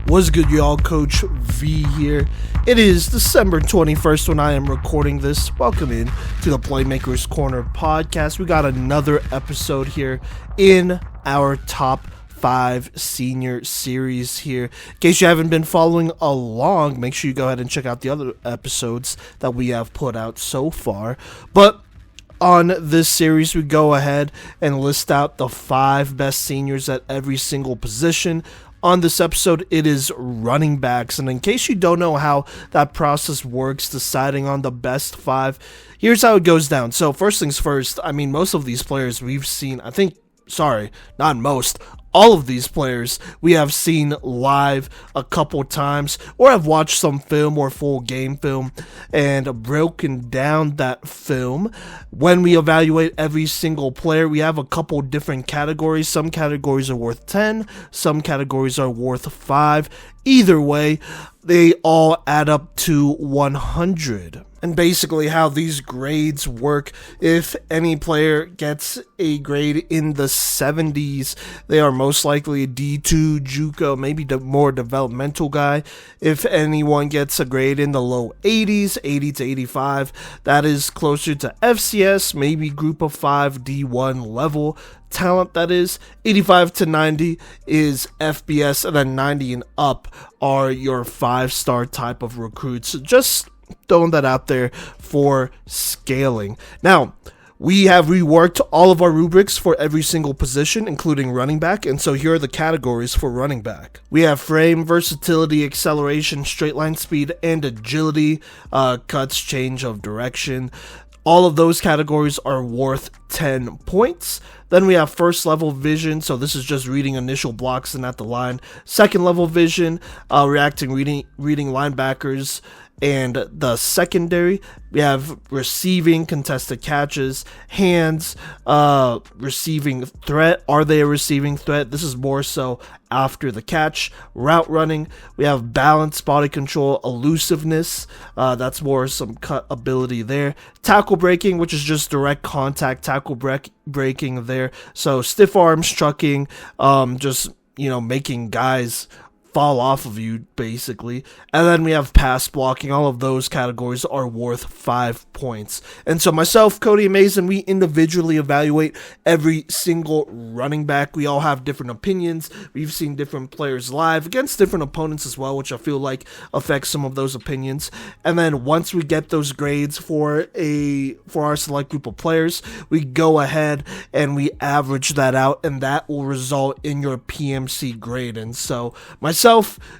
What's good, y'all? Coach V here. It is December 21st when I am recording this. Welcome in to the Playmakers Corner podcast. We got another episode here in our top 5 senior series here. In case you haven't been following along, make sure you go ahead and check out the other episodes that we have put out so far. But on this series, we go ahead and list out the 5 best seniors at every single position. On this episode, it is running backs, and in case you don't know how that process works, deciding on the best 5, here's how it goes down. So first things first, most of these players we've seen, not most, all of these players we have seen live a couple times, or have watched some film or full game film and broken down that film. When we evaluate every single player, we have a couple different categories. Some categories are worth 10, some categories are worth 5. Either way, they all add up to 100. And basically how these grades work, if any player gets a grade in the 70s, they are most likely a D2, JUCO, maybe the more developmental guy. If anyone gets a grade in the low 80s, 80 to 85, that is closer to FCS, maybe group of 5, D1 level talent. That is 85 to 90 is FBS, and then 90 and up are your 5-star type of recruits. Just throwing that out there for scaling. Now, we have reworked all of our rubrics for every single position, including running back, and so here are the categories for running back. We have frame, versatility, acceleration, straight line speed, and agility, cuts, change of direction. All of those categories are worth 10 points. Then we have first level vision, so this is just reading initial blocks and at the line. Second level vision, reading linebackers and the secondary. We have receiving, contested catches, hands, receiving threat. Are they a receiving threat? This is more so after the catch. Route running. We have balance, body control, elusiveness. That's more some cut ability there. Tackle breaking, which is just direct contact tackle breaking there. So stiff arms, trucking, making guys fall off of you, basically. And then we have pass blocking. All of those categories are worth 5 points. And so myself, Kodey, and Mazen, we individually evaluate every single running back. We all have different opinions. We've seen different players live against different opponents as well, which I feel like affects some of those opinions. And then once we get those grades for our select group of players, we go ahead and we average that out, and that will result in your PMC grade. And so myself,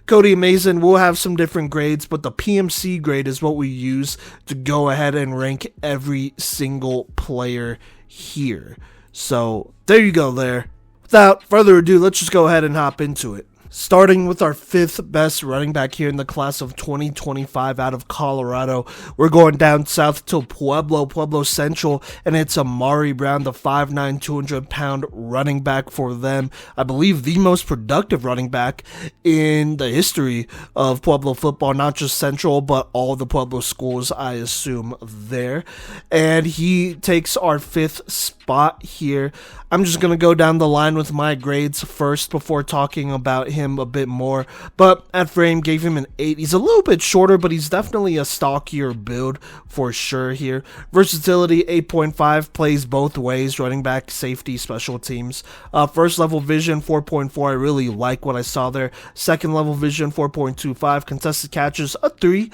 Kodey, and Mazen will have some different grades, but the PMC grade is what we use to go ahead and rank every single player here. So there you go there. Without further ado, let's just go ahead and hop into it. Starting with our 5th best running back here in the class of 2025 out of Colorado. We're going down south to Pueblo Central, and it's Amari Brown, the 5'9", 200-pound running back for them. I believe the most productive running back in the history of Pueblo football, not just Central, but all the Pueblo schools, I assume, there. And he takes our 5th spot here. I'm just going to go down the line with my grades first before talking about him a bit more. But at frame, gave him an 8. He's a little bit shorter, but he's definitely a stockier build for sure here. Versatility, 8.5, plays both ways, running back, safety, special teams. First level vision, 4.4. I really like what I saw there. Second level vision, 4.25. Contested catches, a 3.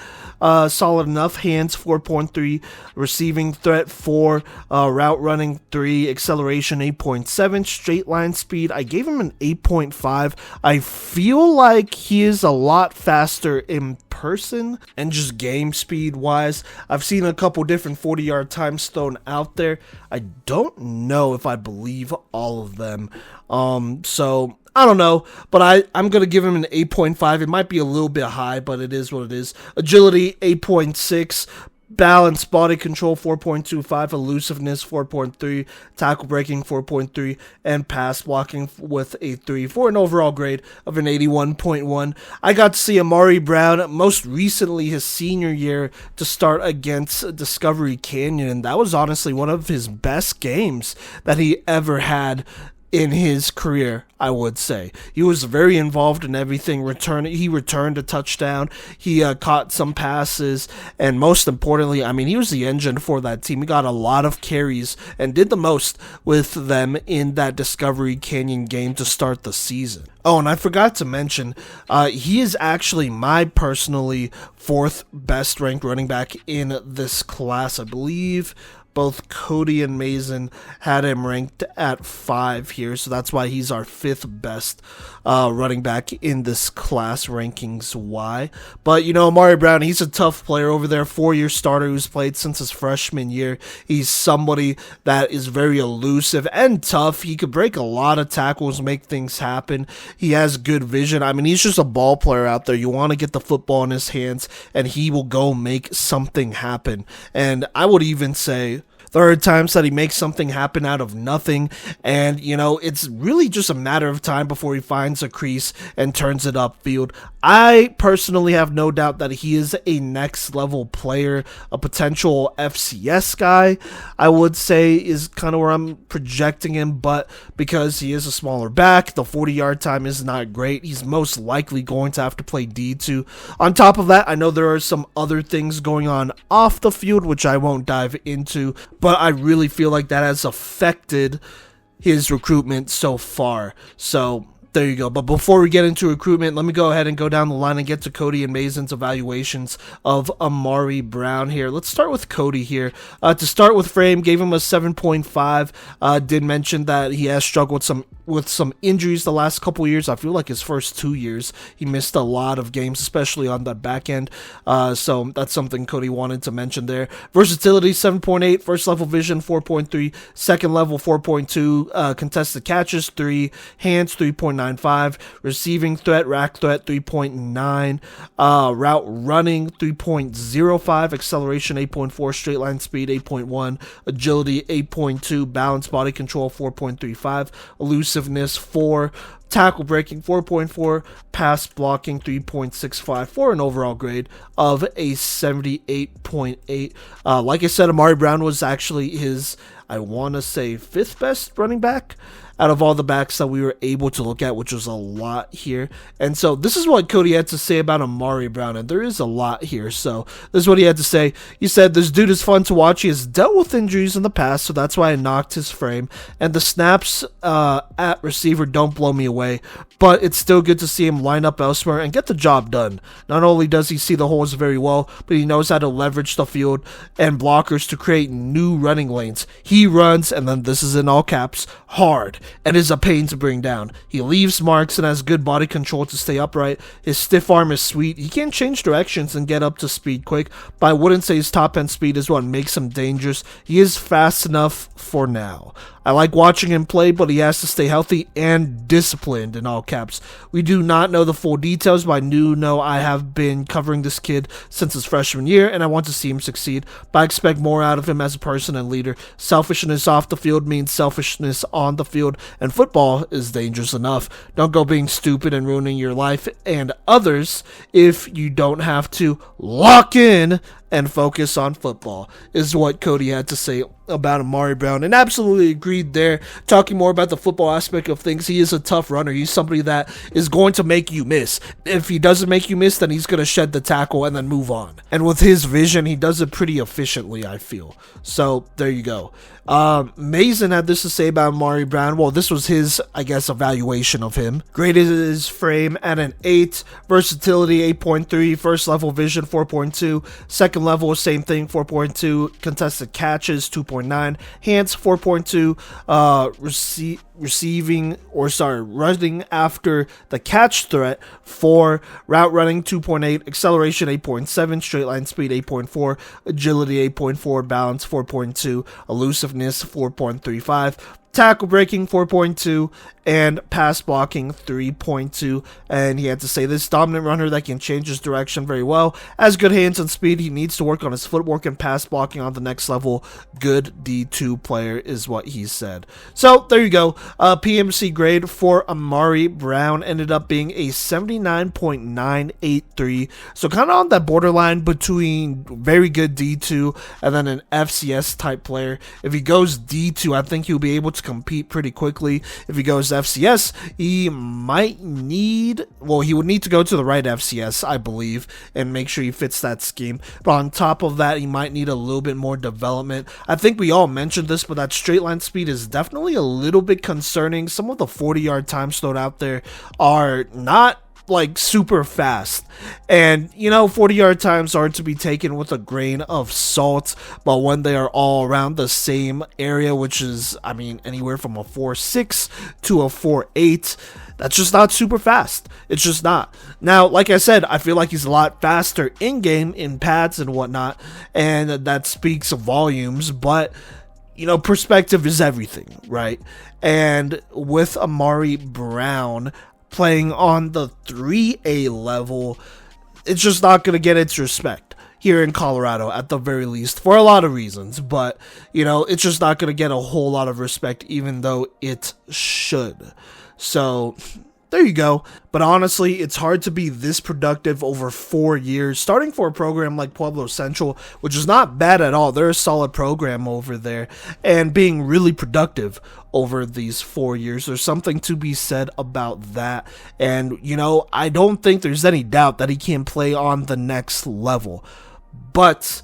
Solid enough. Hands, 4.3. Receiving threat, 4. Route running, 3. Acceleration, 8.7. Straight line speed, I gave him an 8.5. I feel like he is a lot faster in person and just game speed wise. I've seen a couple different 40-yard times thrown out there. I don't know if I believe all of them. So I don't know, but I'm going to give him an 8.5. It might be a little bit high, but it is what it is. Agility, 8.6. Balance, body control, 4.25, elusiveness, 4.3, tackle breaking, 4.3, and pass blocking with a 3, for an overall grade of an 81.1. I got to see Amari Brown most recently his senior year to start against Discovery Canyon, and that was honestly one of his best games that he ever had in his career, I would say. He was very involved in everything. He returned a touchdown. He caught some passes. And most importantly, I mean, he was the engine for that team. He got a lot of carries and did the most with them in that Discovery Canyon game to start the season. Oh, and I forgot to mention, he is actually my personally fourth best ranked running back in this class. I believe both Kodey and Mazen had him ranked at 5 here, so that's why he's our 5th best running back in this class rankings. Why? But, you know, Amari Brown, he's a tough player over there, 4-year starter who's played since his freshman year. He's somebody that is very elusive and tough. He could break a lot of tackles, make things happen. He has good vision. I mean, he's just a ball player out there. You want to get the football in his hands, and he will go make something happen. And I would even say there are times that he makes something happen out of nothing, and, you know, it's really just a matter of time before he finds a crease and turns it upfield. I personally have no doubt that he is a next-level player, a potential FCS guy, I would say, is kind of where I'm projecting him, but because he is a smaller back, the 40-yard time is not great. He's most likely going to have to play D2. On top of that, I know there are some other things going on off the field, which I won't dive into, but I really feel like that has affected his recruitment so far. So there you go. But before we get into recruitment, let me go ahead and go down the line and get to Kodey and Mazen's evaluations of Amari Brown here. Let's start with Kodey here. To start with frame, gave him a 7.5. Did mention that he has struggled with some injuries the last couple years. I feel like his first 2 years, he missed a lot of games, especially on the back end. So that's something Kodey wanted to mention there. Versatility, 7.8. First level vision, 4.3. Second level, 4.2. Contested catches, 3. Hands, 3.95. Receiving threat, rack threat, 3.9. Route running, 3.05. Acceleration, 8.4. Straight line speed, 8.1. Agility, 8.2. Balance body control, 4.35. Elusiveness, 4. Tackle breaking, 4.4. Pass blocking, 3.65 for an overall grade of a 78.8. Like I said, Amari Brown was actually his, I want to say, 5th best running back out of all the backs that we were able to look at, which was a lot here. And so this is what Kodey had to say about Amari Brown, and there is a lot here. So this is what he had to say. He said, "This dude is fun to watch. He has dealt with injuries in the past, so that's why I knocked his frame. And the snaps at receiver don't blow me away, but it's still good to see him line up elsewhere and get the job done. Not only does he see the holes very well, but he knows how to leverage the field and blockers to create new running lanes. He runs," and then this is in all caps, "hard, and is a pain to bring down. He leaves marks and has good body control to stay upright. His stiff arm is sweet. He can change directions and get up to speed quick, but I wouldn't say his top end speed is what makes him dangerous. He is fast enough for now. I like watching him play, but he has to stay healthy and disciplined," in all caps. "We do not know the full details, but I do know I have been covering this kid since his freshman year, and I want to see him succeed, but I expect more out of him as a person and leader. Selfishness off the field means selfishness on the field, and football is dangerous enough. Don't go being stupid and ruining your life and others if you don't have to. Lock in and focus on football," is what Kodey had to say about Amari Brown, and absolutely agreed there. Talking more about the football aspect of things, he is a tough runner. He's somebody that is going to make you miss. If he doesn't make you miss, then he's going to shed the tackle and then move on. And with his vision, he does it pretty efficiently, I feel. So there you go. Mazen had this to say about Amari Brown. Well, this was his, I guess, evaluation of him. Graded his frame at an 8. Versatility, 8.3. First level vision, 4.2. Second level, same thing, 4.2. Contested catches, 2.9. Hands, 4.2. Running after the catch threat, 4. Route running, 2.8. Acceleration, 8.7. Straight line speed, 8.4. Agility, 8.4. Balance, 4.2. Elusiveness, 4.35. Tackle breaking, 4.2. and pass blocking 3.2. And he had to say this dominant runner that can change his direction very well. Has good hands and speed. He needs to work on his footwork and pass blocking on the next level. Good D2 player is what he said. So there you go. PMC grade for Amari Brown ended up being a 79.983. So kind of on that borderline between very good D2 and then an FCS type player. If he goes D2, I think he'll be able to compete pretty quickly. If he goes FCS, he would need to go to the right FCS, I believe, and make sure he fits that scheme. But on top of that, he might need a little bit more development. I think we all mentioned this, but that straight line speed is definitely a little bit concerning. Some of the 40-yard times thrown out there are not like super fast, and 40-yard times are to be taken with a grain of salt, but when they are all around the same area, which is anywhere from a 4.6 to a 4.8, that's just not super fast. It's just not. Now, like I said, I feel like he's a lot faster in game, in pads and whatnot, and that speaks volumes, but perspective is everything, right? And with Amari Brown playing on the 3A level, it's just not going to get its respect here in Colorado at the very least, for a lot of reasons. But, it's just not going to get a whole lot of respect, even though it should. So there you go. But honestly, it's hard to be this productive over 4 years, starting for a program like Pueblo Central, which is not bad at all. They're a solid program over there, and being really productive over these 4 years. There's something to be said about that. And, I don't think there's any doubt that he can play on the next level. But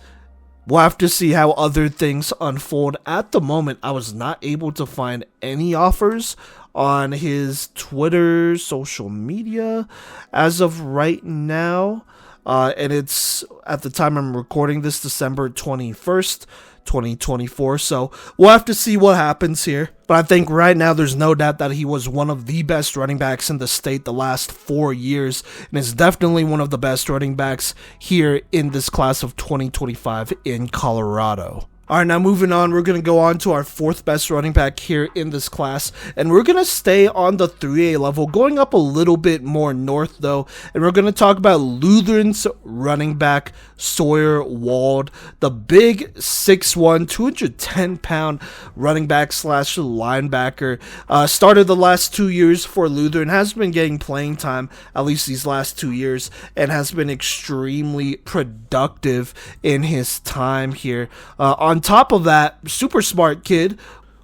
we'll have to see how other things unfold. At the moment, I was not able to find any offers on his Twitter, social media as of right now. And it's, at the time I'm recording this, December 21st, 2024. So we'll have to see what happens here. But I think right now there's no doubt that he was one of the best running backs in the state the last 4 years, and is definitely one of the best running backs here in this class of 2025 in Colorado. All right, now moving on, we're going to go on to our fourth best running back here in this class, and we're going to stay on the 3A level, going up a little bit more north, though, and we're going to talk about Lutheran's running back, Sawyer Wald, the big 6'1", 210-pound running back slash linebacker. Started the last 2 years for Lutheran, has been getting playing time, at least these last 2 years, and has been extremely productive in his time here. On top of that, super smart kid,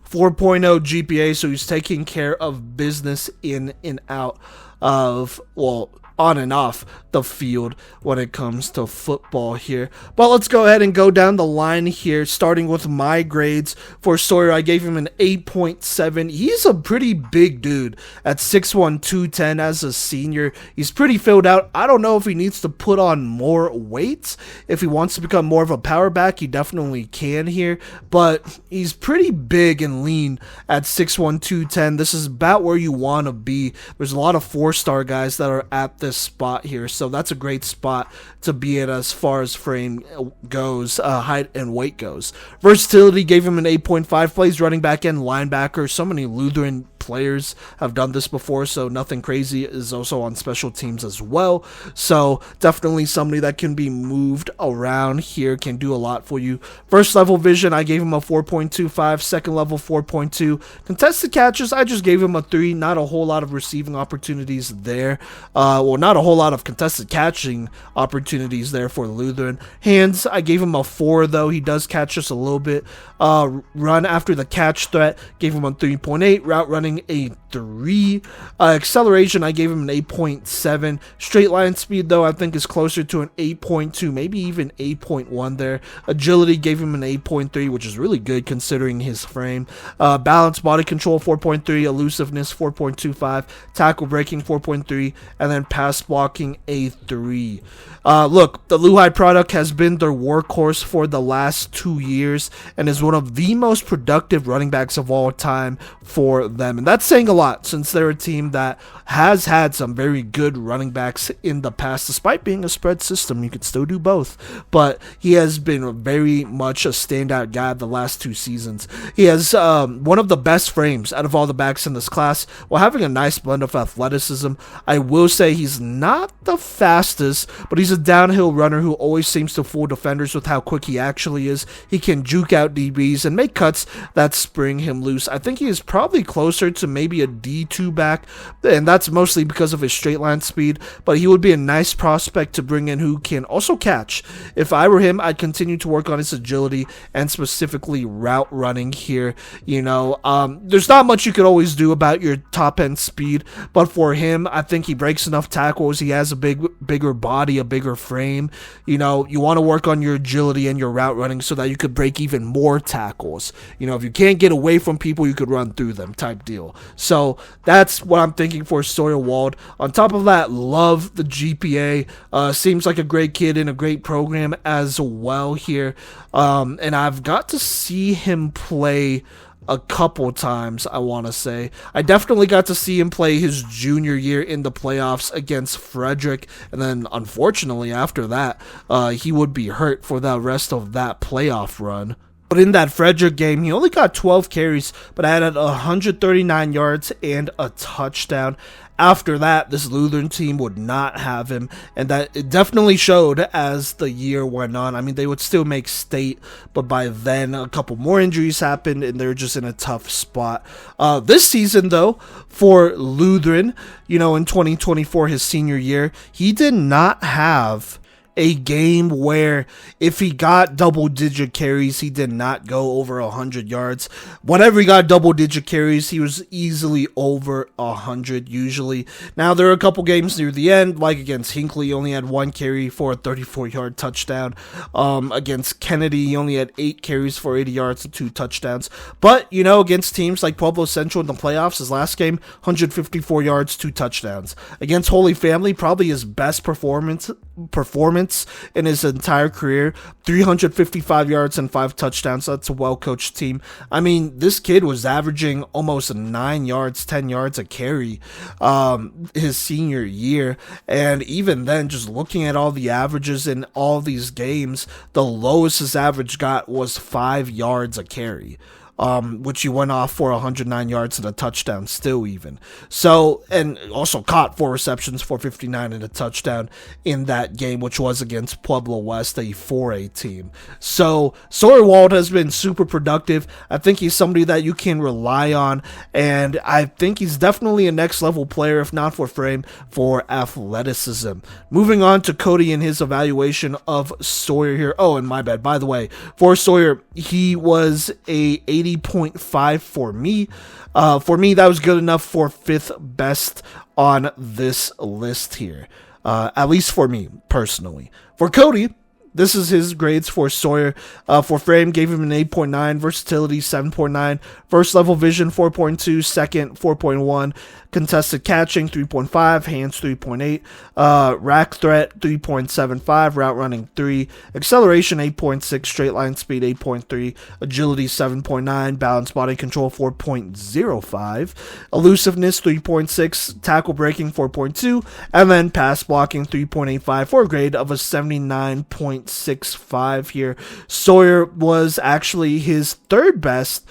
4.0 GPA, so he's taking care of business in and out of, on and off the field when it comes to football here. But let's go ahead and go down the line here, starting with my grades for Sawyer. I gave him an 8.7. He's a pretty big dude at 6'1", 210 as a senior. He's pretty filled out. I don't know if he needs to put on more weight. If he wants to become more of a power back, he definitely can here, but he's pretty big and lean at 6'1", 210. This is about where you want to be. There's a lot of 4-star guys that are at this spot here, so that's a great spot to be at as far as frame goes, height and weight goes. Versatility gave him an 8.5. Plays running back and linebacker. So many Lutheran players have done this before, so nothing crazy. Is also on special teams as well, so definitely somebody that can be moved around here, can do a lot for you. First level vision, I gave him a 4.25. Second level, 4.2. Contested catches, I just gave him a 3. Not a whole lot of receiving opportunities there. Not a whole lot of contested catching opportunities there for Lutheran. Hands, I gave him a 4, though. He does catch just a little bit. Run after the catch threat, gave him a 3.8. Route running, a 3. Acceleration, I gave him an 8.7. Straight line speed, though, I think is closer to an 8.2, maybe even 8.1 there. Agility gave him an 8.3, which is really good considering his frame. Balance, body control, 4.3. Elusiveness, 4.25. Tackle breaking, 4.3. And then pass blocking, a 3. Look, the Lehigh product has been their workhorse for the last 2 years and is one of the most productive running backs of all time for them. And That's saying a lot since they're a team that has had some very good running backs in the past. Despite being a spread system, you could still do both. But he has been very much a standout guy the last 2 seasons. He has one of the best frames out of all the backs in this class, while having a nice blend of athleticism. I will say he's not the fastest, but he's a downhill runner who always seems to fool defenders with how quick he actually is. He can juke out DBs and make cuts that spring him loose. I think he is probably closer to maybe a D2 back, and that's mostly because of his straight line speed, but he would be a nice prospect to bring in who can also catch. If I were him, I'd continue to work on his agility and specifically route running here. There's not much you could always do about your top end speed, but for him, I think he breaks enough tackles. He has a bigger body, a bigger frame. You want to work on your agility and your route running so that you could break even more tackles. If you can't get away from people, you could run through them type deal. So that's what I'm thinking for Sawyer Wald. On top of that, love the GPA. Seems like a great kid in a great program as well here. And I've got to see him play a couple times, I want to say. I definitely got to see him play his junior year in the playoffs against Frederick, and then unfortunately after that, he would be hurt for the rest of that playoff run. But in that Frederick game, he only got 12 carries, but added 139 yards and a touchdown. After that, this Lutheran team would not have him, and that it definitely showed as the year went on. I mean, they would still make state, but by then a couple more injuries happened, and they're just in a tough spot. This season, though, for Lutheran, in 2024, his senior year, he did not have a game where if he got double-digit carries, he did not go over 100 yards. Whenever he got double-digit carries, he was easily over 100 usually. Now, there are a couple games near the end, like against Hinckley, he only had 1 carry for a 34-yard touchdown. Against Kennedy, he only had 8 carries for 80 yards and 2 touchdowns. But, against teams like Pueblo Central in the playoffs, his last game, 154 yards, 2 touchdowns. Against Holy Family, probably his best performance in his entire career, 355 yards and 5 touchdowns. That's a well-coached team. I mean, this kid was averaging almost 9 yards, 10 yards a carry his senior year, and even then, just looking at all the averages in all these games, the lowest his average got was 5 yards a carry. Which he went off for 109 yards and a touchdown still even. So, and also caught 4 receptions for 59 and a touchdown in that game, which was against Pueblo West, a 4A team. So, Sawyer Wald has been super productive. I think he's somebody that you can rely on, and I think he's definitely a next level player, if not for frame, for athleticism. Moving on to Kodey and his evaluation of Sawyer here. Oh, and my bad, by the way, for Sawyer, he was a 80.5 for me. For me, that was good enough for 5th best on this list here. At least for me, personally. For Kodey, this is his grades for Sawyer. For frame, gave him an 8.9, versatility 7.9, first level vision 4.2, second 4.1, contested catching 3.5, hands 3.8, rack threat 3.75, route running 3, acceleration 8.6, straight line speed 8.3, agility 7.9, balance body control 4.05, elusiveness 3.6, tackle breaking 4.2, and then pass blocking 3.85 for a grade of a 79.65 here. Sawyer was actually his third best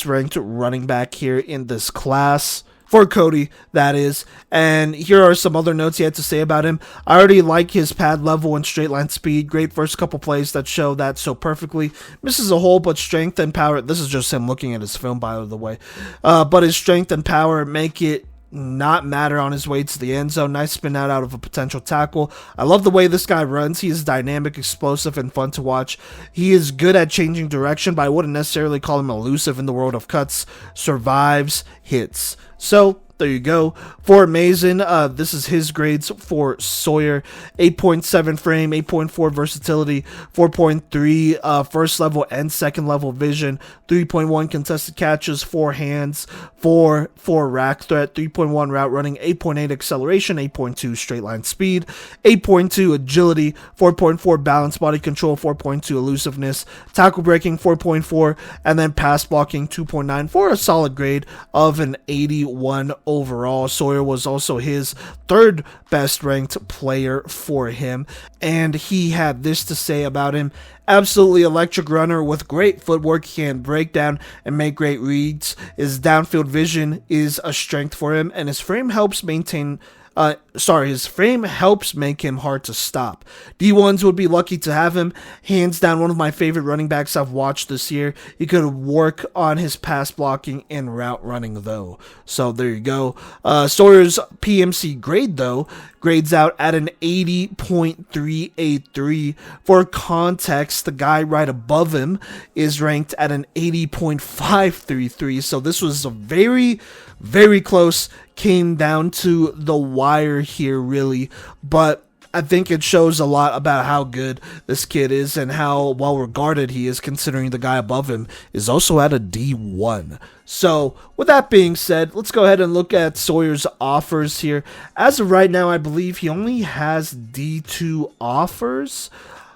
ranked running back here in this class. For Kodey, that is. And here are some other notes he had to say about him. I already like his pad level and straight line speed. Great first couple plays that show that so perfectly. Misses a hole, but strength and power. This is just him looking at his film, by the way. But his strength and power make it not matter on his way to the end zone. Nice spin out of a potential tackle. I love the way this guy runs. He is dynamic, explosive, and fun to watch. He is good at changing direction, but I wouldn't necessarily call him elusive in the world of cuts. Survives hits. So there you go. For Mazen, this is his grades for Sawyer. 8.7 frame, 8.4 versatility, 4.3 first level and second level vision, 3.1 contested catches, 4 hands, 4 rack threat, 3.1 route running, 8.8 acceleration, 8.2 straight line speed, 8.2 agility, 4.4 balance body control, 4.2 elusiveness, tackle breaking 4.4, and then pass blocking 2.9 for a solid grade of an 81 overall. Sawyer was also his third best ranked player for him, and he had this to say about him: absolutely electric runner with great footwork. He can break down and make great reads. His downfield vision is a strength for him, and his frame helps his frame helps make him hard to stop. D1s would be lucky to have him. Hands down, one of my favorite running backs I've watched this year. He could work on his pass blocking and route running, though. So there you go. Sawyer's PMC grade, though, grades out at an 80.383. For context, the guy right above him is ranked at an 80.533. So this was a very, very close. Came down to the wire here, really. But I think it shows a lot about how good this kid is and how well regarded he is, considering the guy above him is also at a D1. So with that being said, let's go ahead and look at Sawyer's offers here. As of right now, I believe he only has D2 offers.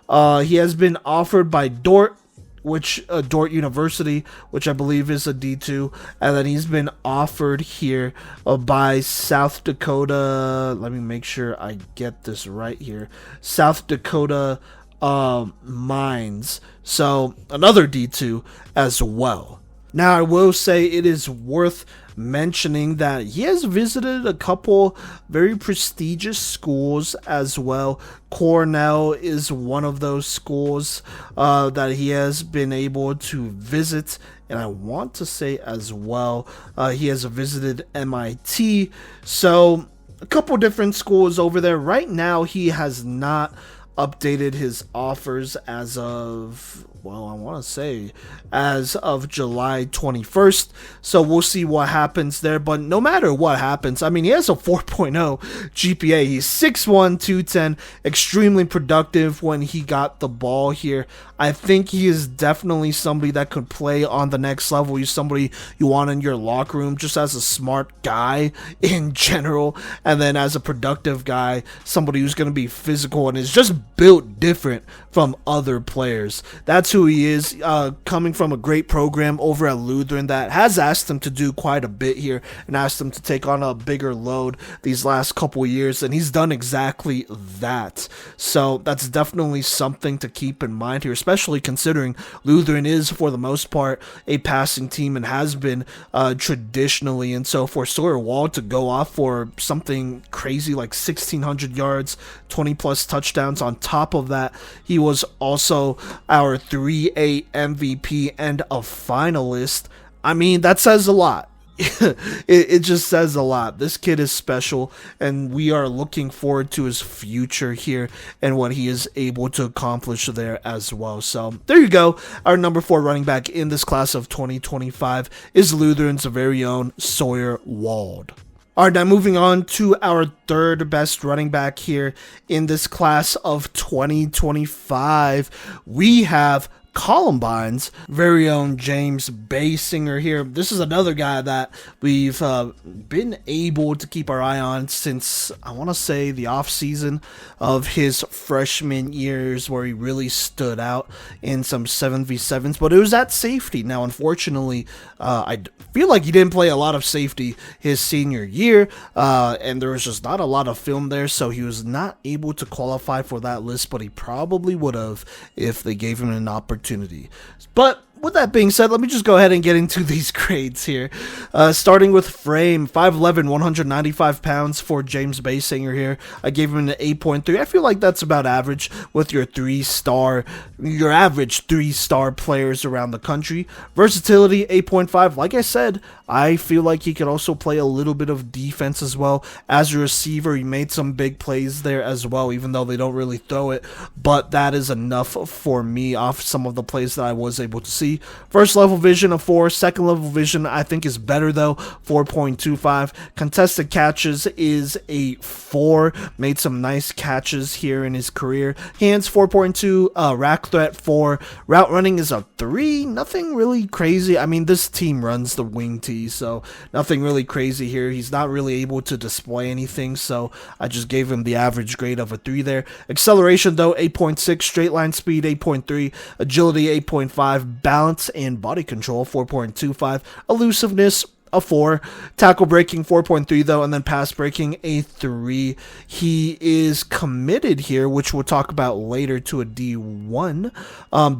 He has been offered by Dort University, which I believe is a D2, and then he's been offered here by South Dakota. Let me make sure I get this right here. South Dakota Mines. So another D2 as well. Now, I will say it is worth mentioning that he has visited a couple very prestigious schools as well. Cornell is one of those schools that he has been able to visit, and I want to say as well he has visited MIT. So a couple different schools over there. Right now he has not updated his offers as of, well, I want to say as of July 21st. So we'll see what happens there. But no matter what happens, I mean, he has a 4.0 GPA. He's 6'1", 210, extremely productive when he got the ball here. I think he is definitely somebody that could play on the next level. He's somebody you want in your locker room just as a smart guy in general. And then as a productive guy, somebody who's going to be physical and is just built different from other players. That's who he is, coming from a great program over at Lutheran that has asked him to do quite a bit here and asked him to take on a bigger load these last couple years, and he's done exactly that. So that's definitely something to keep in mind here, especially considering Lutheran is, for the most part, a passing team and has been traditionally. And so for Sawyer Wall to go off for something crazy like 1,600 yards, 20 plus touchdowns on top of that, he was also our 3A MVP and a finalist. I mean, that says a lot. it just says a lot. This kid is special, and we are looking forward to his future here and what he is able to accomplish there as well. So there you go. Our number 4 running back in this class of 2025 is Lutheran's very own Sawyer Wald. All right, now moving on to our third best running back here in this class of 2025, we have Columbine's very own James Basinger here. This is another guy that we've been able to keep our eye on since, I want to say, the off season of his freshman years, where he really stood out in some 7v7s, but it was at safety. Now, unfortunately, I feel like he didn't play a lot of safety his senior year, and there was just not a lot of film there, so he was not able to qualify for that list, but he probably would have if they gave him an opportunity. But with that being said, let me just go ahead and get into these grades here. Starting with frame, 5'11", 195 pounds for James Basinger here. I gave him an 8.3. I feel like that's about average with your average 3-star players around the country. Versatility, 8.5. Like I said, I feel like he could also play a little bit of defense as well. As a receiver, he made some big plays there as well, even though they don't really throw it. But that is enough for me off some of the plays that I was able to see. 3. First level vision of 4. Second level vision I think is better though, 4.25. Contested catches is a 4. Made some nice catches here in his career. Hands 4.2. Rack threat 4. Route running is a 3. Nothing really crazy. I mean, this team runs the wing tee, so nothing really crazy here. He's not really able to display anything, so I just gave him the average grade of a 3 there. Acceleration though 8.6. Straight line speed 8.3. Agility 8.5. Balance and body control 4.25. Elusiveness a 4. Tackle breaking 4.3 though, and then pass breaking a 3. He is committed here, which we'll talk about later, to a D1.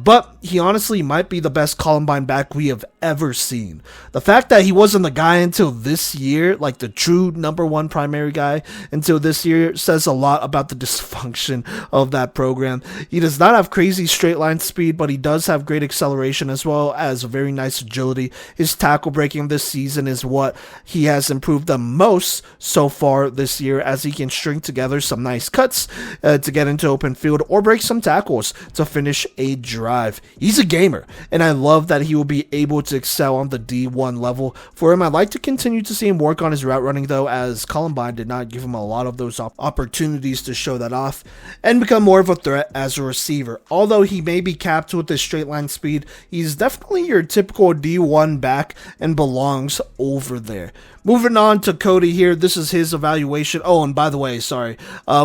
But he honestly might be the best Columbine back we have ever seen. The fact that he wasn't the guy until this year, like the true #1 primary guy until this year, says a lot about the dysfunction of that program. He does not have crazy straight line speed, but he does have great acceleration as well as very nice agility. His tackle breaking this season is what he has improved the most so far this year, as he can string together some nice cuts to get into open field or break some tackles to finish a drive. He's a gamer, and I love that he will be able to excel on the D1 level. For him, I'd like to continue to see him work on his route running though, as Columbine did not give him a lot of those opportunities to show that off and become more of a threat as a receiver. Although he may be capped with his straight line speed, he's definitely your typical D1 back and belongs over there. Moving on to Kodey here. This is his evaluation. Oh, and by the way, sorry,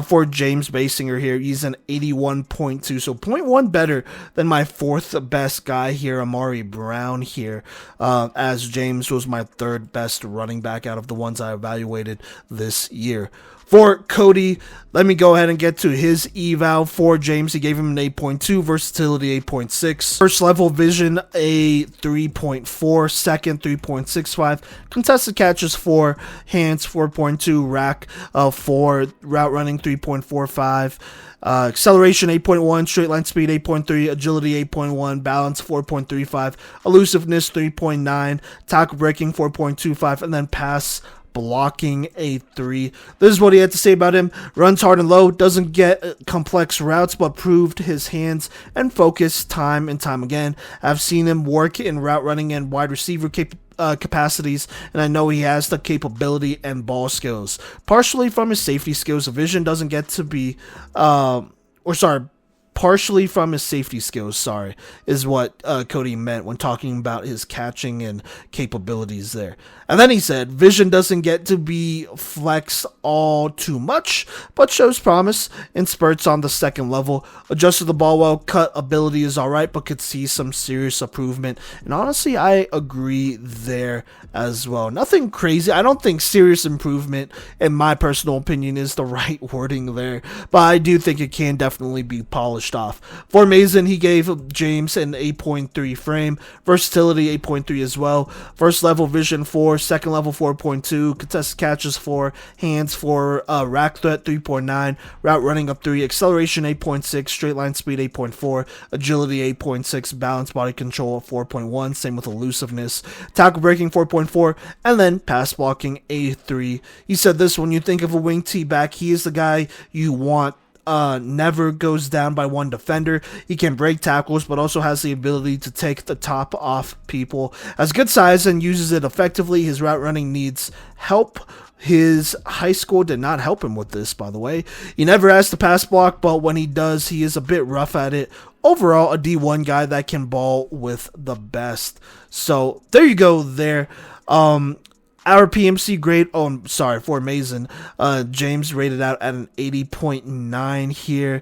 for James Basinger here, he's an 81.2, so 0.1 better than my 4th best guy here, Amari Brown here, as James was my 3rd best running back out of the ones I evaluated this year. For Kodey, let me go ahead and get to his eval. For James, he gave him an 8.2, versatility 8.6, first level vision a 3.4, second 3.65, contested catches 4, hands 4.2, rack 4, route running 3.45, acceleration 8.1, straight line speed 8.3, agility 8.1, balance 4.35, elusiveness 3.9, tackle breaking 4.25, and then pass blocking a 3. This is what he had to say about him. Runs hard and low, doesn't get complex routes, but proved his hands and focus time and time again. I've seen him work in route running and wide receiver capacities, and I know he has the capability and ball skills. Partially from his safety skills, vision doesn't get to be, partially from his safety skills, is what Kodey meant when talking about his catching and capabilities there. And then he said, vision doesn't get to be flexed all too much, but shows promise in spurts on the second level. Adjusted the ball well, cut ability is alright, but could see some serious improvement. And honestly, I agree there as well. Nothing crazy. I don't think serious improvement, in my personal opinion, is the right wording there, but I do think it can definitely be polished off. For Mazen, he gave James an 8.3 frame, versatility 8.3 as well, first level vision 4, second level 4.2, contested catches 4, hands 4, rack threat 3.9, route running up 3, acceleration 8.6, straight line speed 8.4, agility 8.6, balance body control 4.1, same with elusiveness, tackle breaking 4.4, and then pass blocking a 3. He said this: when you think of a wing tee back, he is the guy you want. Never goes down by one defender. He can break tackles, but also has the ability to take the top off people. Has good size and uses it effectively. His route running needs help. His high school did not help him with this, by the way. He never has to pass block, but when he does, he is a bit rough at it. Overall, a D1 guy that can ball with the best. So there you go there. Our PMC grade, for Mazen, James rated out at an 80.9 here.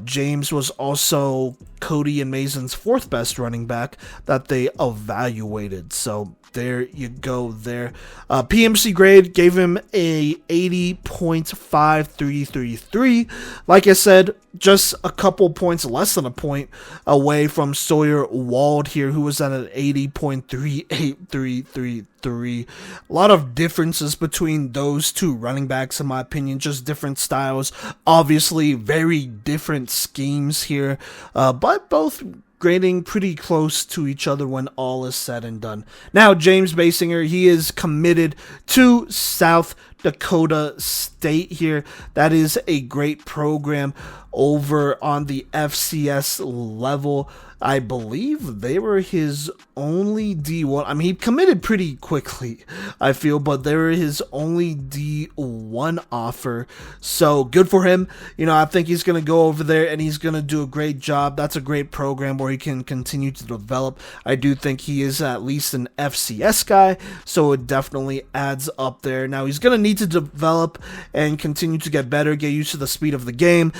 James was also Kodey and Mazen's 4th best running back that they evaluated. So there you go there. PMC grade gave him a 80.5333. Like I said, just a couple points less than a point away from Sawyer Wald here, who was at an 80.38333. A lot of differences between those two running backs, in my opinion, just different styles. Obviously, very different schemes here, but both grading pretty close to each other when all is said and done. Now, James Basinger, he is committed to South Dakota State here. That is a great program over on the FCS level. I believe they were his only D1. I mean, he committed pretty quickly, I feel, but they were his only D1 offer. So good for him. You know, I think he's going to go over there and he's going to do a great job. That's a great program where he can continue to develop. I do think he is at least an FCS guy, so it definitely adds up there. Now, he's going to need to develop and continue to get better, get used to the speed of the game,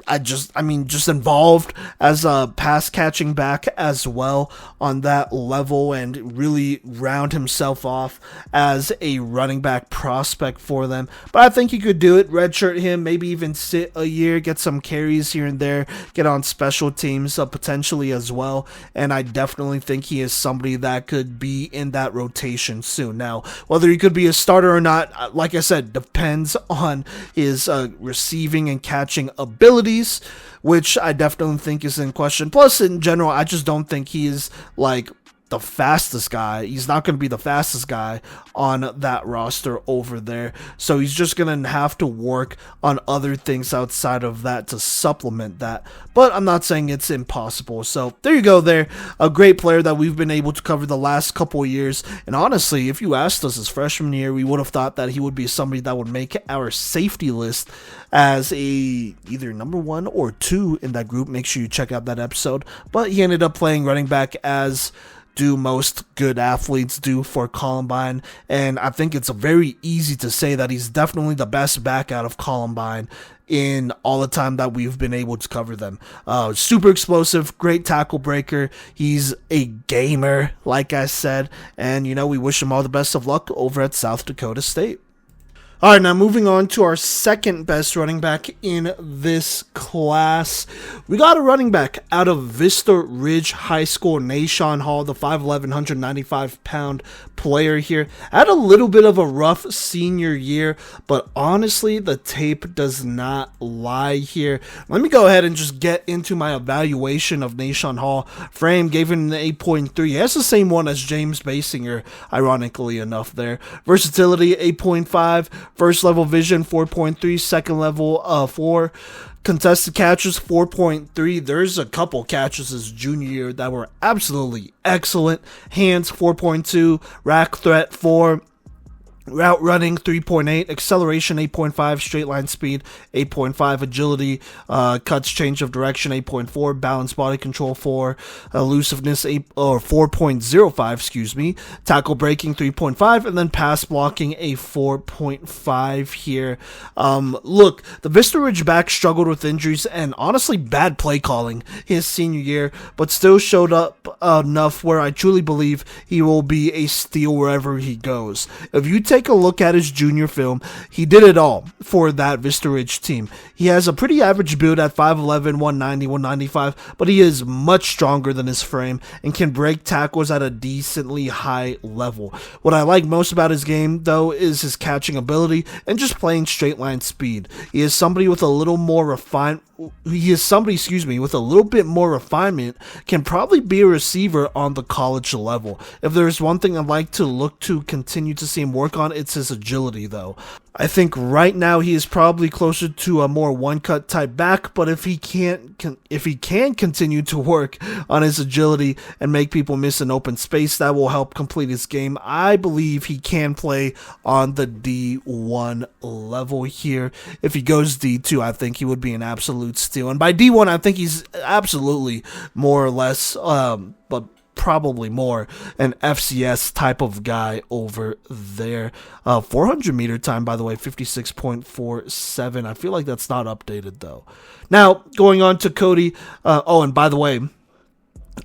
just involved as a pass catching back as well on that level, and really round himself off as a running back prospect for them. But I think he could do it, redshirt him, maybe even sit a year, get some carries here and there, get on special teams potentially as well. And I definitely think he is somebody that could be in that rotation soon. Now, whether he could be a starter or not, like I said, depends on his receiving and catching ability, which I definitely think is in question. Plus, in general, I just don't think he is like the fastest guy. He's not going to be the fastest guy on that roster over there. So he's just going to have to work on other things outside of that to supplement that. But I'm not saying it's impossible. So there you go there. A great player that we've been able to cover the last couple of years. And honestly, if you asked us his freshman year, we would have thought that he would be somebody that would make our safety list as either number 1 or 2 in that group. Make sure you check out that episode. But he ended up playing running back, as do most good athletes do for Columbine, and I think it's very easy to say that he's definitely the best back out of Columbine in all the time that we've been able to cover them. Super explosive, great tackle breaker. He's a gamer, like I said, and we wish him all the best of luck over at South Dakota State. All right, now moving on to our second best running back in this class. We got a running back out of Vista Ridge High School, Nashawn Hall, the 5'11", 195-pound player here. Had a little bit of a rough senior year, but honestly, the tape does not lie here. Let me go ahead and just get into my evaluation of Nashawn Hall. Frame gave him an 8.3. That's the same one as James Basinger, ironically enough there. Versatility, 8.5. First level vision, 4.3. Second level, 4. Contested catches, 4.3. There's a couple catches his junior year that were absolutely excellent. Hands, 4.2. Rack threat, 4. Route running, 3.8. Acceleration, 8.5. Straight line speed, 8.5. Agility, cuts, change of direction, 8.4. Balance, body control, 4. Elusiveness, 4.05. Tackle breaking, 3.5. And then pass blocking, a 4.5 here. Look, the Vista Ridge back struggled with injuries and honestly bad play calling his senior year, but still showed up enough where I truly believe he will be a steal wherever he goes. If you take a look at his junior film, he did it all for that Vista Ridge team. He has a pretty average build at 5'11", 190, 195, but he is much stronger than his frame and can break tackles at a decently high level. What I like most about his game, though, is his catching ability and just playing straight line speed. He is somebody with a little more refined. With a little bit more refinement, can probably be a receiver on the college level. If there's one thing I'd like to look to continue to see him work on, it's his agility, though. I think right now he is probably closer to a more one-cut type back, but if he can continue to work on his agility and make people miss an open space, that will help complete his game. I believe he can play on the D1 level here. If he goes D2, I think he would be an absolute steal. And by D1, I think he's absolutely more or less, but probably more an FCS type of guy over there. 400 meter time, by the way, 56.47. I feel like that's not updated though. Now going on to Kodey. And by the way,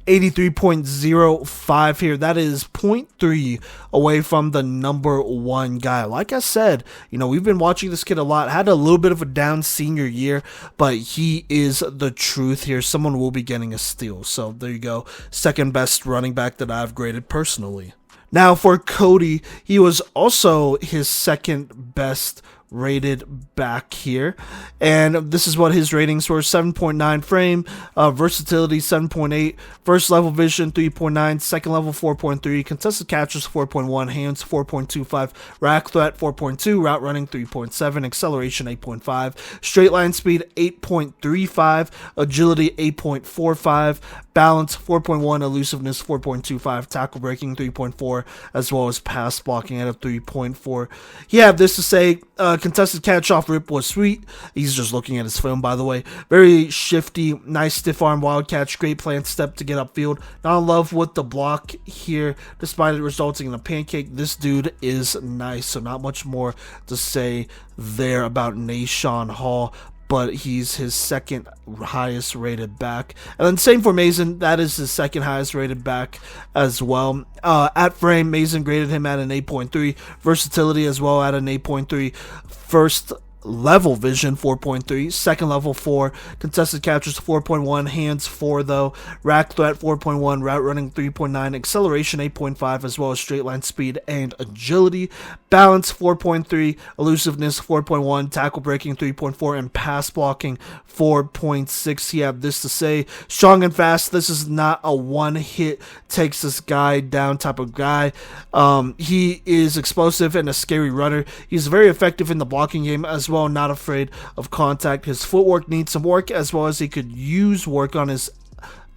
83.05 here. That is 0.3 away from the number 1 guy. Like I said, we've been watching this kid a lot. Had a little bit of a down senior year, but he is the truth here. Someone will be getting a steal. So there you go. Second best running back that I've graded personally. Now for Kodey, he was also his second best rated back here, and this is what his ratings were: 7.9 frame, versatility 7.8, first level vision 3.9, second level 4.3, contested catches 4.1, hands 4.25, rack threat 4.2, route running 3.7, acceleration 8.5, straight line speed 8.35, agility 8.45, balance 4.1, elusiveness 4.25, tackle breaking 3.4, as well as pass blocking at a 3.4. You have this to say, contested catch off rip was sweet. He's just looking at his film, by the way. Very shifty, nice stiff arm wild catch, great plant step to get upfield. Not in love with the block here, despite it resulting in a pancake. This dude is nice, so not much more to say there about Nashawn Hall, but he's his second highest rated back. And then same for Mazen, that is his second highest rated back as well. At frame, Mazen graded him at an 8.3, versatility as well at an 8.3, first level vision 4.3, second level 4, contested catches 4.1, hands 4 though, rack threat 4.1, route running 3.9, acceleration 8.5, as well as straight line speed and agility, balance 4.3, elusiveness 4.1, tackle breaking 3.4, and pass blocking 4.6. You have this to say, strong and fast. This is not a one hit takes this guy down type of guy. He is explosive and a scary runner. He's very effective in the blocking game as well, not afraid of contact. His footwork needs some work, as well as he could use work on his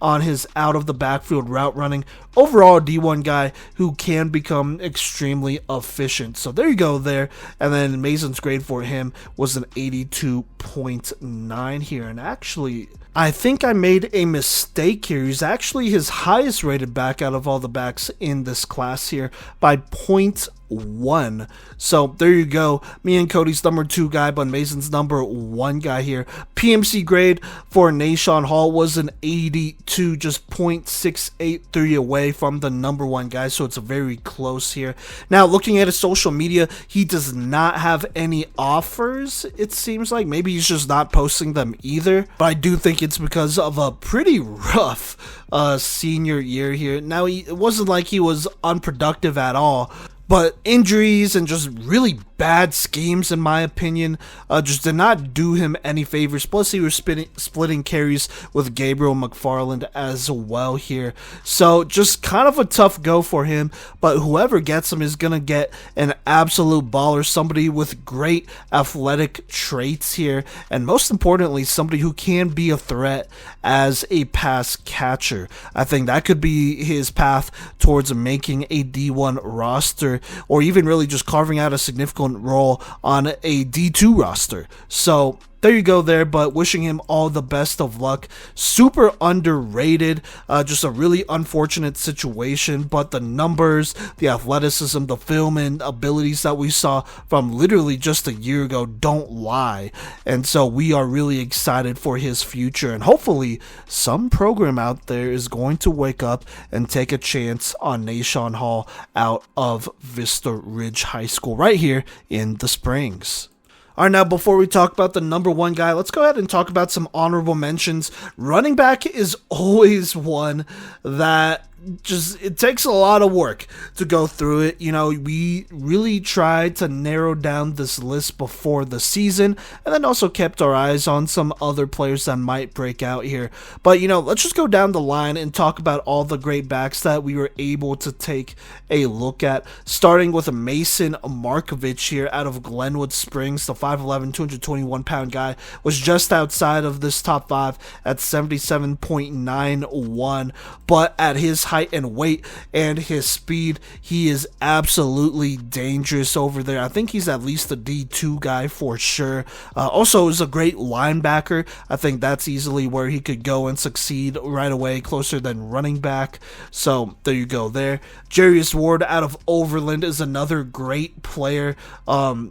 out of the backfield route running. Overall, a D1 guy who can become extremely efficient. So there you go there. And then Mazen's grade for him was an 82.9 here. And actually, I think I made a mistake here. He's actually his highest rated back out of all the backs in this class here by 0.1. So there you go. Me and Kodey's number 2 guy, but Mazen's number 1 guy here. PMC grade for Nashawn Hall was an 82, just 0.683 away from the number 1 guy, so it's very close here. Now, looking at his social media, he does not have any offers, it seems like. Maybe he's just not posting them either, but I do think it's because of a pretty rough senior year here. Now, it wasn't like he was unproductive at all, but injuries and just really bad schemes, in my opinion, just did not do him any favors. Plus, he was splitting carries with Gabriel McFarland as well here. So, just kind of a tough go for him. But whoever gets him is going to get an absolute baller. Somebody with great athletic traits here. And most importantly, somebody who can be a threat as a pass catcher. I think that could be his path towards making a D1 roster, or even really just carving out a significant role on a D2 roster. So there you go there, but wishing him all the best of luck. Super underrated, just a really unfortunate situation, but the numbers, the athleticism, the film and abilities that we saw from literally just a year ago don't lie. And so we are really excited for his future, and hopefully some program out there is going to wake up and take a chance on Nashawn Hall out of Vista Ridge High School right here in the Springs. All right, now before we talk about the number 1 guy, let's go ahead and talk about some honorable mentions. Running back is always one that it takes a lot of work to go through it. You know, we really tried to narrow down this list before the season, and then also kept our eyes on some other players that might break out here. But, you know, let's just go down the line and talk about all the great backs that we were able to take a look at, starting with Mason Markovich here out of Glenwood Springs. The 5'11", 221-pound guy was just outside of this top 5 at 77.91, but at his height and weight and his speed, he is absolutely dangerous over there. I think he's at least a D2 guy for sure. Also is a great linebacker. I think that's easily where he could go and succeed right away, closer than running back. So there you go there. Jarius Ward out of Overland is another great player.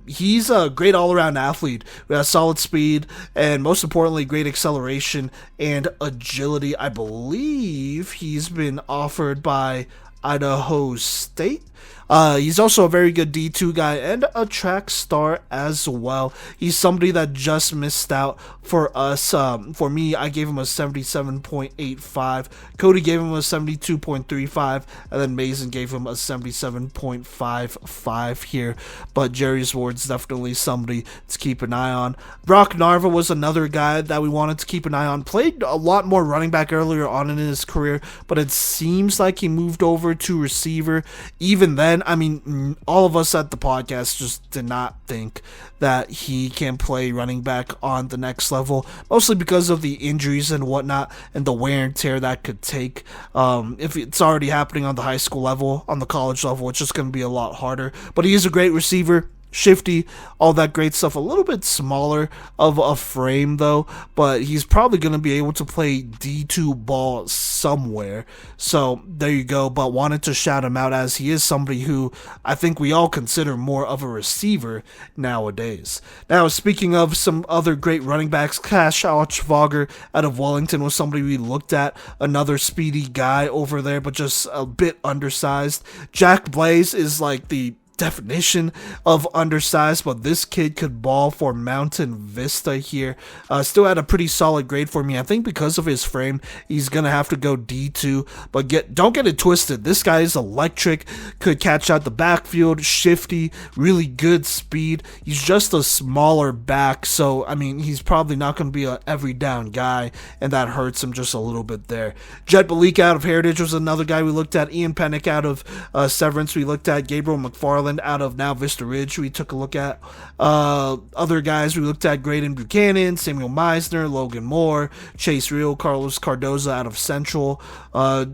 He's a great all-around athlete with a solid speed and most importantly great acceleration and agility. I believe he's been offered by Idaho State. He's also a very good D2 guy and a track star as well. He's somebody that just missed out for us. For me, I gave him a 77.85. Kodey gave him a 72.35, and then Mazen gave him a 77.55 here. But Jerry's Ward's definitely somebody to keep an eye on. Brock Narva was another guy that we wanted to keep an eye on. Played a lot more running back earlier on in his career, but it seems like he moved over to receiver. Even then, I mean, all of us at the podcast just did not think that he can play running back on the next level, mostly because of the injuries and whatnot and the wear and tear that could take. If it's already happening on the high school level, on the college level, it's just going to be a lot harder. But he is a great receiver. Shifty, all that great stuff. A little bit smaller of a frame though, but he's probably going to be able to play D2 ball somewhere. So there you go. But wanted to shout him out as he is somebody who I think we all consider more of a receiver nowadays. Now, speaking of some other great running backs, Cash Ochvager out of Wellington was somebody we looked at. Another speedy guy over there, but just a bit undersized. Jack Blaze is like the definition of undersized, but this kid could ball for Mountain Vista here. Still had a pretty solid grade for me. I think because of his frame, he's gonna have to go D2, but don't get it twisted. This guy is electric, could catch out the backfield, shifty, really good speed. He's just a smaller back, so I mean, he's probably not gonna be a every down guy, and that hurts him just a little bit there. Jet Balik out of Heritage was another guy we looked at. Ian Pennick out of Severance we looked at. Gabriel McFarland out of now Vista Ridge we took a look at. Other guys we looked at: Graydon Buchanan, Samuel Meisner, Logan Moore, Chase Real, Carlos Cardoza out of Central,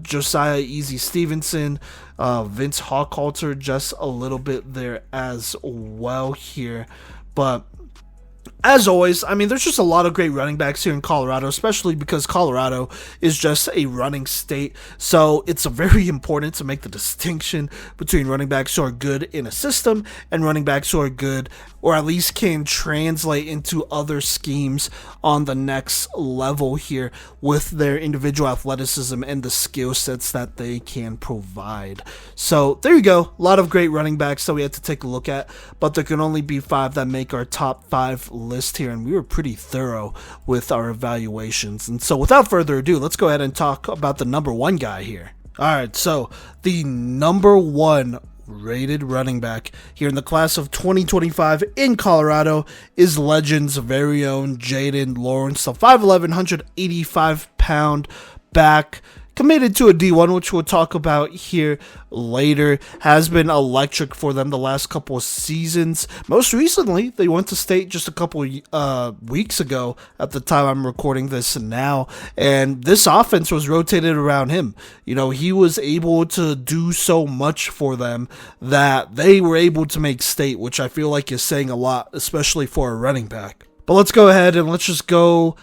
Josiah Easy Stevenson, Vince Hawkhalter just a little bit there as well here. But as always, I mean, there's just a lot of great running backs here in Colorado, especially because Colorado is just a running state. So it's very important to make the distinction between running backs who are good in a system and running backs who are good, or at least can translate into other schemes on the next level here with their individual athleticism and the skill sets that they can provide. So there you go. A lot of great running backs that we had to take a look at, but there can only be 5 that make our top 5 list here, and we were pretty thorough with our evaluations. And so without further ado, let's go ahead and talk about the number 1 guy here. Alright, so the number 1 rated running back here in the class of 2025 in Colorado is Legend's very own Jaden Lawrence, the 5'11", 185-pound back, committed to a D1, which we'll talk about here later. Has been electric for them the last couple of seasons. Most recently, they went to state just a couple weeks ago at the time I'm recording this now, and this offense was rotated around him. You know, he was able to do so much for them that they were able to make state, which I feel like is saying a lot, especially for a running back. But let's go ahead and let's just go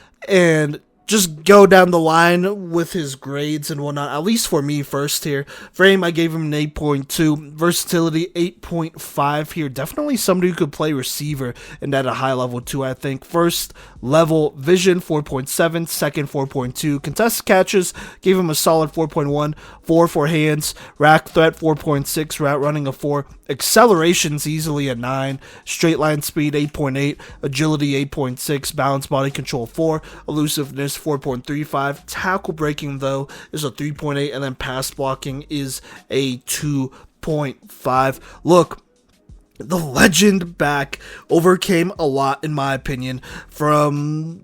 down the line with his grades and whatnot, at least for me first here. Frame, I gave him an 8.2. Versatility, 8.5 here. Definitely somebody who could play receiver and at a high level too, I think. First level vision, 4.7. Second, 4.2. Contested catches, gave him a solid 4.1. 4 for hands. Rack threat, 4.6. Route running, a 4. Acceleration's easily a 9. Straight line speed, 8.8. Agility, 8.6. Balance body control, 4. Elusiveness, 4.35. Tackle breaking, though, is a 3.8. And then pass blocking is a 2.5. Look, the legend back overcame a lot, in my opinion, from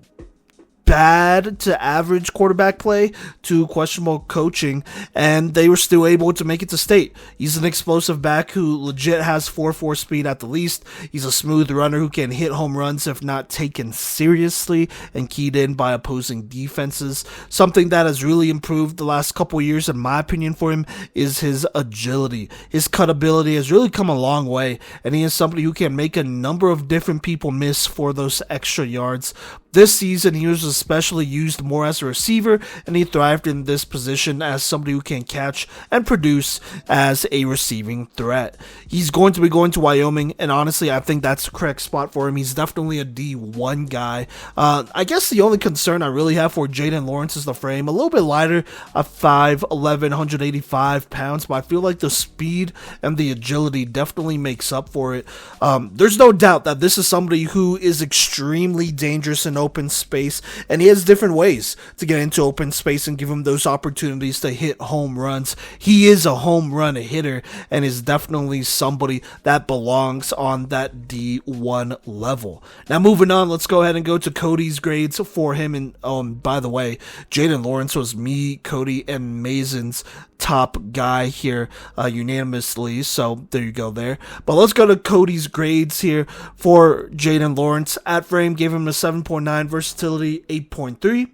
bad to average quarterback play to questionable coaching, and they were still able to make it to state. He's an explosive back who legit has 4.4 speed at the least. He's a smooth runner who can hit home runs if not taken seriously and keyed in by opposing defenses. Something that has really improved the last couple years, in my opinion, for him is his agility. His cut ability has really come a long way, and he is somebody who can make a number of different people miss for those extra yards. This season, he was especially used more as a receiver, and he thrived in this position as somebody who can catch and produce as a receiving threat. He's going to be going to Wyoming, and honestly, I think that's the correct spot for him. He's definitely a D1 guy. I guess the only concern I really have for Jaden Lawrence is the frame. A little bit lighter, 5'11", 185 pounds, but I feel like the speed and the agility definitely makes up for it. There's no doubt that this is somebody who is extremely dangerous in open space, and he has different ways to get into open space and give him those opportunities to hit home runs. He is a home run hitter and is definitely somebody that belongs on that D1 level. Now moving on, let's go ahead and go to Kodey's grades for him. And by the way, Jaden Lawrence was me, Kodey, and Mazen's top guy here unanimously, so there you go there. But let's go to Kodey's grades here for Jaden Lawrence. At frame, gave him a 7.9, versatility 8.3,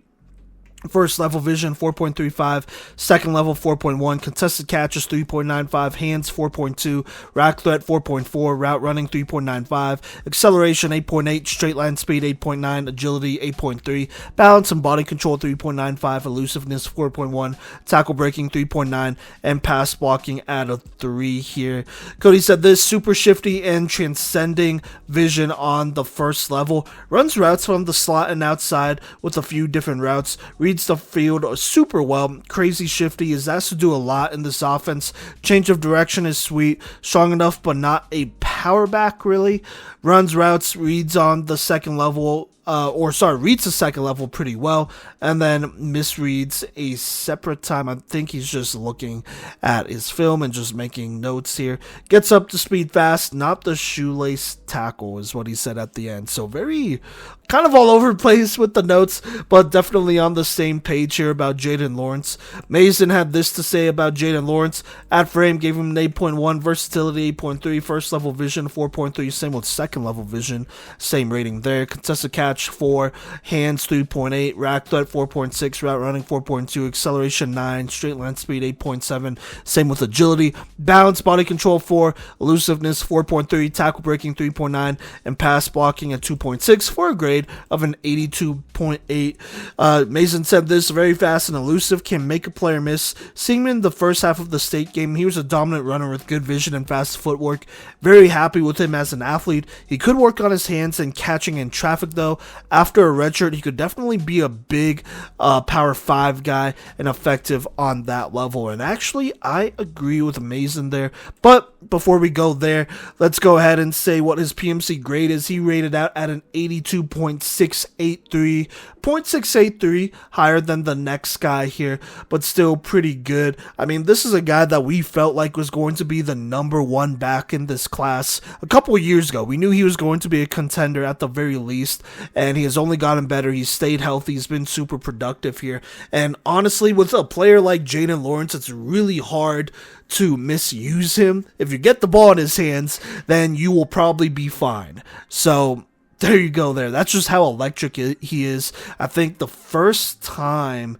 first level vision 4.35, second level 4.1, contested catches 3.95, hands 4.2, rack threat 4.4, route running 3.95, acceleration 8.8, straight line speed 8.9, agility 8.3, balance and body control 3.95, elusiveness 4.1, tackle breaking 3.9, and pass blocking at a 3 here. Kodey said this: super shifty and transcending vision on the first level, runs routes from the slot and outside with a few different routes, reads the field super well, crazy shifty, is asked to do a lot in this offense. Change of direction is sweet, strong enough but not a power back really. Runs routes, reads on the second level, reads the second level pretty well, and then misreads a separate time. I think he's just looking at his film and just making notes here. Gets up to speed fast, not the shoelace tackle is what he said at the end. So very kind of all over the place with the notes, but definitely on the same page here about Jaden Lawrence. Mazen had this to say about Jaden Lawrence. At frame, gave him an 8.1, versatility 8.3, first level vision 4.3, same with second level vision, same rating there. Contested catch 4, hands 3.8, rack threat 4.6, route running 4.2, acceleration 9, straight line speed 8.7, same with agility. Balance, body control 4, elusiveness 4.3, tackle breaking 3.9, and pass blocking at 2.6 for a grade of an 82.8. Mazen said this: very fast and elusive, can make a player miss. Seeing him in the first half of the state game, he was a dominant runner with good vision and fast footwork. Very happy with him as an athlete. He could work on his hands and catching in traffic though. After a redshirt, he could definitely be a big power 5 guy and effective on that level. And actually, I agree with Mazen there. But before we go there, let's go ahead and say what his PMC grade is. He rated out at an 82.683. 0.683 higher than the next guy here, but still pretty good. I mean, this is a guy that we felt like was going to be the number 1 back in this class a couple of years ago. We knew he was going to be a contender at the very least, and he has only gotten better. He's stayed healthy. He's been super productive here. And honestly, with a player like Jaden Lawrence, it's really hard to misuse him. If you get the ball in his hands, then you will probably be fine. So there you go there. That's just how electric he is. I think the first time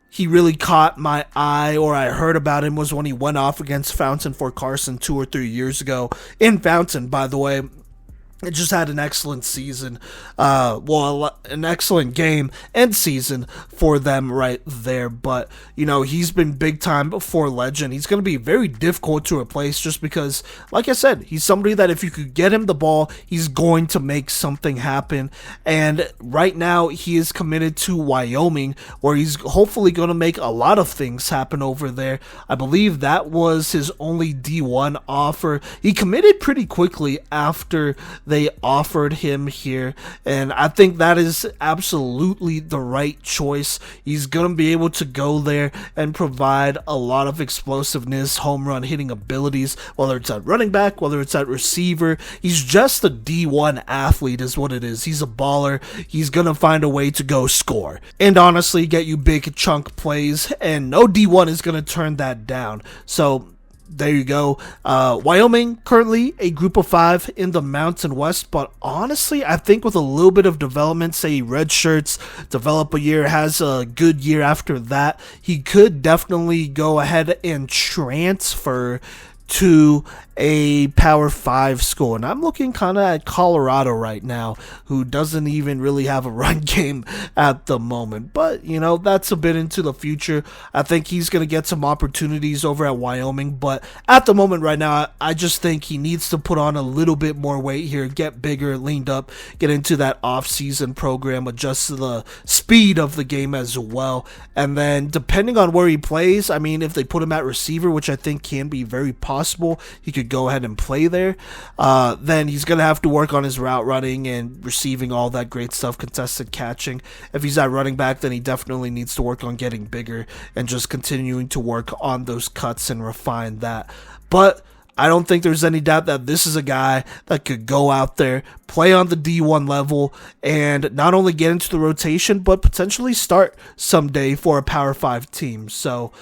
he really caught my eye, or I heard about him, was when he went off against Fountain for Carson 2 or 3 years ago. In Fountain, by the way. It just had an excellent season, an excellent game and season for them right there. But, you know, he's been big time for Legend. He's going to be very difficult to replace just because, like I said, he's somebody that if you could get him the ball, he's going to make something happen. And right now, he is committed to Wyoming, where he's hopefully going to make a lot of things happen over there. I believe that was his only D1 offer. He committed pretty quickly after they offered him here, and I think that is absolutely the right choice. He's going to be able to go there and provide a lot of explosiveness, home run hitting abilities, whether it's at running back, whether it's at receiver. He's just a D1 athlete is what it is. He's a baller. He's going to find a way to go score and honestly get you big chunk plays, and no D1 is going to turn that down. So there you go. Wyoming, currently a group of 5 in the Mountain West, but honestly, I think with a little bit of development, say red shirts, develop a year, has a good year after that, he could definitely go ahead and transfer to a Power 5 school. And I'm looking kind of at Colorado right now, who doesn't even really have a run game at the moment. But, you know, that's a bit into the future. I think he's going to get some opportunities over at Wyoming. But at the moment right now, I just think he needs to put on a little bit more weight here, get bigger, leaned up, get into that off-season program, adjust to the speed of the game as well. And then depending on where he plays, I mean, if they put him at receiver, which I think can be very possible, he could go ahead and play there. Then he's going to have to work on his route running and receiving, all that great stuff, contested catching. If he's at running back, then he definitely needs to work on getting bigger and just continuing to work on those cuts and refine that. But I don't think there's any doubt that this is a guy that could go out there, play on the D1 level, and not only get into the rotation, but potentially start someday for a Power 5 team. So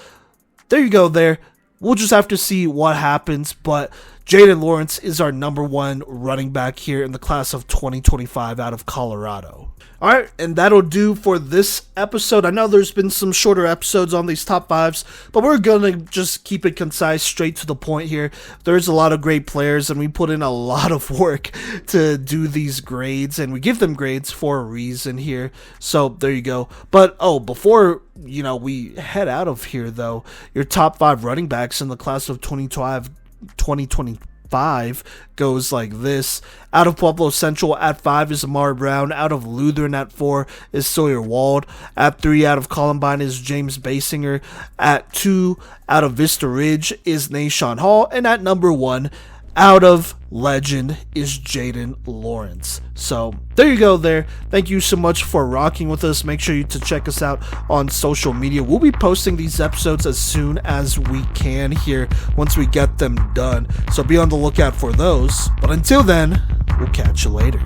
there you go there. We'll just have to see what happens, but Jaden Lawrence is our number one running back here in the class of 2025 out of Colorado. All right, and that'll do for this episode. I know there's been some shorter episodes on these top fives, but we're going to just keep it concise, straight to the point here. There's a lot of great players, and we put in a lot of work to do these grades, and we give them grades for a reason here. So there you go. But, before we head out of here, though, your top 5 running backs in the class of 2025 goes like this. Out of Pueblo Central at 5 is Amari Brown. Out of Lutheran at 4 is Sawyer Wald. At 3 out of Columbine is James Basinger. At 2 out of Vista Ridge is Nashawn Hall. And at number 1 out of Legend is Jaden Lawrence. So there you go there. Thank you so much for rocking with us. Make sure to check us out on social media. We'll be posting these episodes as soon as we can here once we get them done. So be on the lookout for those. But until then, we'll catch you later.